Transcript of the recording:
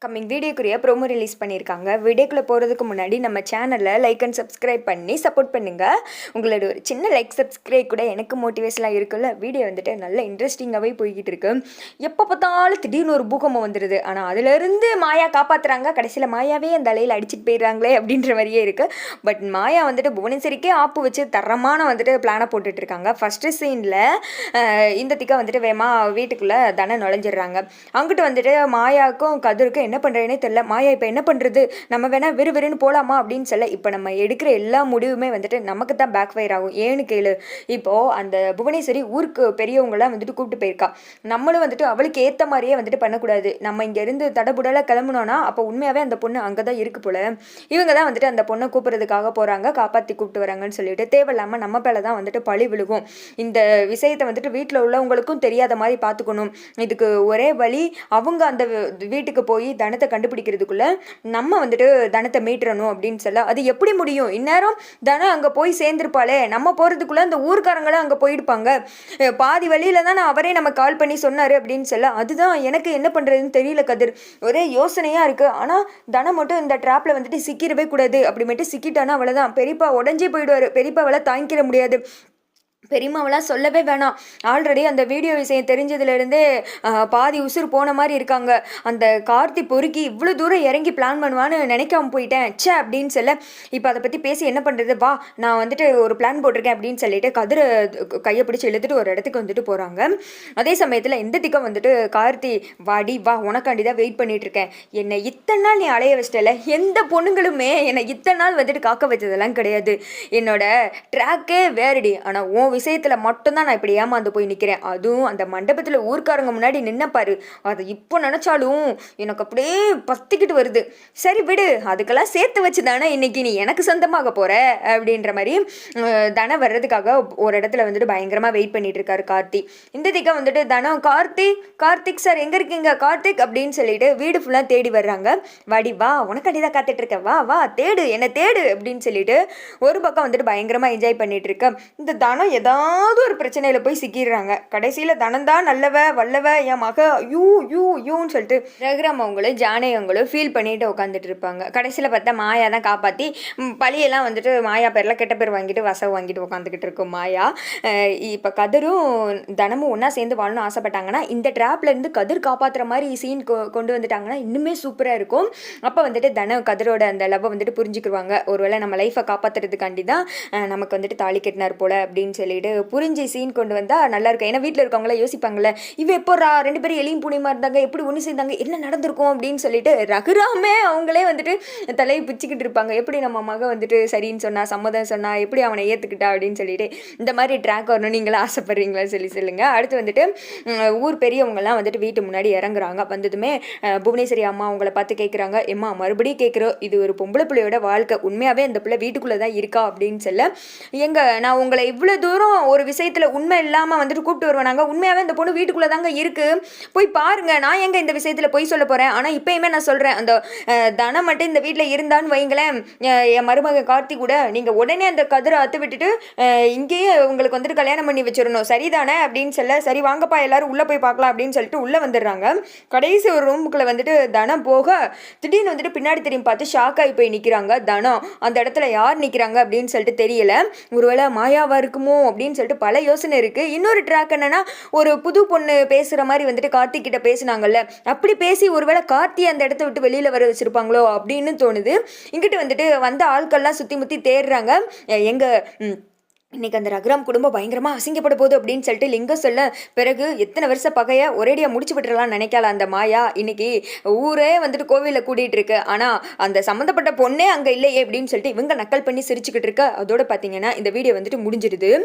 Coming வீடியோக்குரிய promo release பண்ணியிருக்காங்க. வீடியோக்குள்ளே போகிறதுக்கு முன்னாடி நம்ம சேனலை லைக் அண்ட் சப்ஸ்கிரைப் பண்ணி சப்போர்ட் பண்ணுங்கள். உங்களோட ஒரு சின்ன லைக் சப்ஸ்கிரைப் கூட எனக்கு மோட்டிவேஷனாக இருக்குல்ல. வீடியோ வந்துட்டு நல்ல இன்ட்ரெஸ்டிங்காகவே போய்கிட்டு இருக்கு. எப்போ பார்த்தாலும் திடீர்னு ஒரு பூகம்பம் வந்துடுது. ஆனால் அதிலிருந்து மாயா காப்பாற்றுறாங்க. கடைசியில் மாயாவே அந்த அலையில் அடிச்சுட்டு போயிடுறாங்களே அப்படின்ற மாதிரியே இருக்குது. பட் மாயா வந்துட்டு புவனேஸ்வரிக்கே ஆப்பு வச்சு தரமான வந்துட்டு பிளானை போட்டுட்ருக்காங்க. ஃபஸ்ட்டு சீனில் இந்த திக்கா வந்துட்டு வேமா வீட்டுக்குள்ளே தன நுழைஞ்சிடுறாங்க. அங்கிட்டு வந்துட்டு மாயாவுக்கும் கதிருக்கும் என்ன பண்ணுறேனே தெரியல. மாயா இப்போ என்ன பண்ணுறது, நம்ம வேணால் விறுவிறுன்னு போகலாமா அப்படின்னு சொல்ல, இப்போ நம்ம எடுக்கிற எல்லா முடிவுமே வந்துட்டு நமக்கு தான் பேக் ஃபயர் ஆகும். ஏன்னு கேளு, இப்போது அந்த புவனேஸ்வரி ஊருக்கு பெரியவங்களாம் வந்துட்டு கூப்பிட்டு போயிருக்கா. நம்மளும் வந்துட்டு அவளுக்கு ஏற்ற மாதிரியே வந்துட்டு பண்ணக்கூடாது. நம்ம இங்கேருந்து தடபுடலாக கிளம்புனோன்னா அப்போ உண்மையாகவே அந்த பொண்ணு அங்கே தான் இருக்கு போல. இவங்க தான் வந்துட்டு அந்த பொண்ணை கூப்பிட்றதுக்காக போகிறாங்க, காப்பாற்றி கூப்பிட்டு வராங்கன்னு சொல்லிட்டு தேவையில்லாமல் நம்ம பேல தான் வந்துட்டு பழி விழுகும். இந்த விஷயத்தை வந்துட்டு வீட்டில் உள்ளவங்களுக்கும் தெரியாத மாதிரி பார்த்துக்கணும். இதுக்கு ஒரே வழி, அவங்க அந்த வீட்டுக்கு போய் தனத்தை கண்டுபிடிக்கிறதுக்குள்ள நம்ம வந்துட்டு தனத்தை மீட்டுறணும் அப்படின்னு சொல்ல, அது எப்படி முடியும்? இந்நேரம் தனம் அங்கே போய் சேர்ந்துருப்பாளே, நம்ம போகிறதுக்குள்ள அந்த ஊர்க்காரங்களும் அங்கே போயிருப்பாங்க. பாதி வழியில தான் அவரே நம்ம கால் பண்ணி சொன்னார் அப்படின்னு சொல்ல, அதுதான் எனக்கு என்ன பண்ணுறதுன்னு தெரியல கதிர். ஒரே யோசனையாக இருக்குது. ஆனால் தனம் மட்டும் இந்த ட்ராப்பில் வந்துட்டு சிக்கிடவே கூடாது. அப்படிமேட்டு சிக்கிட்டானா அவ்வளோதான், பெரியப்பா உடஞ்சே போயிடுவார். பெரியப்பாவால் தாங்கிக்கிற முடியாது. பெரியம்மாவெல்லாம் சொல்லவே வேணாம். ஆல்ரெடி அந்த வீடியோ விஷயம் தெரிஞ்சதுலேருந்தே பாதி உசுறு போன மாதிரி இருக்காங்க. அந்த கார்த்தி பொறுக்கி இவ்வளோ தூரம் இறங்கி பிளான் பண்ணுவான்னு நினைக்காம போயிட்டேன் ச்சே அப்படின்னு சொல்ல, இப்போ அதை பற்றி பேசி என்ன பண்ணுறது, வா நான் வந்துட்டு ஒரு பிளான் போட்டிருக்கேன் அப்படின்னு சொல்லிட்டு கதிரை கையை பிடிச்சி இழுத்துட்டு ஒரு இடத்துக்கு வந்துட்டு போகிறாங்க. அதே சமயத்தில் இந்த திக்கம் வந்துட்டு கார்த்தி, வாடி வா உனக்காண்டி தான் வெயிட் பண்ணிட்டு இருக்கேன். என்னை இத்தனை நாள் நீ அலைய வச்சிட்டல, எந்த பொண்ணுங்களுமே என்னை இத்தனை நாள் வந்துட்டு காக்க வச்சதெல்லாம் கிடையாது. என்னோட ட்ராக்கே வேறுடி. ஆனால் உன் விஷயத்தில் மட்டும்தான் நான் இப்படி ஏமாந்து போய் நிற்கிறேன். அதுவும் அந்த மண்டபத்தில் ஊர்க்காரங்க முன்னாடி நின்னப்பாரு, அதை இப்போ நினச்சாலும் எனக்கு அப்படியே பத்திக்கிட்டு வருது. சரி விடு, அதுக்கெல்லாம் சேர்த்து வச்சு தானே இன்னைக்கு நீ எனக்கு சொந்தமாக போகிற அப்படின்ற மாதிரி தன வர்றதுக்காக ஒரு இடத்துல வந்துட்டு பயங்கரமாக வெயிட் பண்ணிட்டு இருக்காரு கார்த்தி. இந்த திக்கா வந்துட்டு தனம், கார்த்திக் சார் எங்கே இருக்கீங்க கார்த்திக் அப்படின்னு சொல்லிட்டு வீடு ஃபுல்லாக தேடி வர்றாங்க. வாடி வா உனக்காண்டி தான் காத்துட்டு இருக்கேன், வா வா தேடு என்ன தேடு அப்படின்னு சொல்லிட்டு ஒரு பக்கம் வந்துட்டு பயங்கரமாக என்ஜாய் பண்ணிட்டு இருக்க. இந்த தனம் ஏதாவது ஒரு பிரச்சனையில் போய் சிக்கிடுறாங்க. கடைசியில் தனந்தான் நல்லவ வல்லவ என் மக யூன்னு சொல்லிட்டு ரகுராம் அவங்களும் ஜானகங்களும் ஃபீல் பண்ணிட்டு உட்காந்துட்டு இருப்பாங்க. கடைசியில் பார்த்தா மாயா தான் காப்பாற்றி பழியெல்லாம் வந்துட்டு மாயா பேரில் கெட்ட பேர் வாங்கிட்டு வசவு வாங்கிட்டு உட்காந்துக்கிட்டு இருக்கும் மாயா. இப்போ கதிரும் தனமும் ஒன்றா சேர்ந்து வாழணும்னு ஆசைப்பட்டாங்கன்னா இந்த ட்ராப்லேருந்து கதிர் காப்பாற்றுற மாதிரி சீன் கொண்டு வந்துட்டாங்கன்னா இன்னுமே சூப்பராக இருக்கும். அப்போ வந்துட்டு கதிரோட அந்த லவ்வை வந்துட்டு புரிஞ்சுக்குவாங்க. ஒருவேளை நம்ம லைஃப்பை காப்பாற்றுறதுக்காண்டி தான் நமக்கு வந்துட்டு தாலி கட்டினார் போல அப்படின்னு சொல்லிட்டு புரிஞ்சு சீன் கொண்டு வந்தால் நல்லா இருக்கும். ஏன்னா வீட்டில் இருக்கவங்கள யோசிப்பாங்கள்ல, இவ எப்போரா ரெண்டு பேரும் எலியும் புனிமா இருந்தாங்க, எப்படி ஒன்று சேர்ந்தாங்க, என்ன நடந்திருக்கும் அப்படின்னு சொல்லிட்டு ரகுராமே அவங்களே வந்துட்டு தலையை பிச்சுக்கிட்டு இருப்பாங்க. எப்படி நம்ம மக வந்துட்டு சரின்னு சொன்னா, சம்மதம் சொன்னா, எப்படி அவனை ஏற்றுக்கிட்டா அப்படின்னு சொல்லிட்டு இந்த மாதிரி ட்ராக் வரணும் நீங்களும் ஆசைப்படுறீங்களா சொல்லி சொல்லுங்க. அடுத்து வந்துட்டு ஊர் பெரியவங்கலாம் வந்துட்டு வீட்டு முன்னாடி இறங்குறாங்க. வந்ததுமே புவனேஸ்வரி அம்மா அவங்கள பார்த்து கேட்குறாங்க, எம்மா மறுபடியும் கேட்குறோம், இது ஒரு பொம்பளை பிள்ளையோட வாழ்க்கை, உண்மையாகவே அந்த பிள்ளை வீட்டுக்குள்ளே தான் இருக்கா அப்படின்னு சொல்ல, நான் உங்களை இவ்வளோ தூரம் ஒரு விஷயத்தில் உண்மை இல்லாமல் வந்துட்டு கூப்பிட்டு வருவாங்க, உண்மையாகவே அந்த பொண்ணு வீட்டுக்குள்ளே தாங்க இருக்குது, போய் பாருங்கள், நான் எங்கே இந்த விஷயத்தில் போய் சொல்ல போகிறேன். ஆனால் இப்போயுமே நான் சொல்கிறேன், அந்த தனம் மட்டும் இந்த வீட்டில் இருந்தான்னு வைங்களேன், என் மருமக கார்த்தி கூட நீங்கள் உடனே அந்த கதிரை அத்து விட்டுட்டு இங்கேயே உங்களுக்கு வந்துட்டு கல்யாணம் பண்ணி வச்சிடணும், சரிதானே அப்படின்னு சொல்ல, சரி வாங்கப்பா எல்லாரும் உள்ளே போய் பார்க்கலாம் அப்படின்னு சொல்லிட்டு உள்ளே வந்துடுறாங்க. கடைசி ஒரு ரூமுக்குள்ளே வந்துட்டு தனம் போக திடீர்னு வந்துட்டு பின்னாடி திரும்பி பார்த்து ஷாக் ஆகி போய் நிற்கிறாங்க தனம். அந்த இடத்துல யார் நிற்கிறாங்க அப்படின்னு சொல்லிட்டு தெரியல. ஒருவேளை மாயாவா இருக்குமோ அப்படின்னு சொல்லிட்டு பல யோசனை இருக்குது. இன்னொரு ட்ராக் என்னன்னா, ஒரு புது பொண்ணு பேசுகிற மாதிரி வந்துட்டு கார்த்திக் கிட்ட பேசினாங்கல்ல, அப்படி பேசி ஒருவேளை கார்த்தி அந்த இடத்த விட்டு வெளியில் வர வச்சுருப்பாங்களோ அப்படின்னு தோணுது. இங்கிட்டு வந்துட்டு வந்த ஆட்கள்லாம் சுற்றி முற்றி தேடுறாங்க. இன்னைக்கு அந்த ரகுராம் குடும்பம் பயங்கரமாக அசிங்கப்பட போகுது அப்படின்னு சொல்லிட்டு லிங்கம் சொல்ல, பிறகு எத்தனை வருஷம் பகையை ஒரேடியாக முடிச்சு விட்டுறலாம்னு நினைக்கல அந்த மாயா. இன்னைக்கு ஊரே வந்துட்டு கோவிலில் கூட்டிகிட்டு இருக்கு, ஆனால் அந்த சம்மந்தப்பட்ட பொண்ணே அங்கே இல்லையே அப்படின்னு சொல்லிட்டு இவங்க நக்கல் பண்ணி சிரிச்சுக்கிட்டு இருக்க. அதோட பார்த்தீங்கன்னா இந்த வீடியோ வந்துட்டு முடிஞ்சிடுது.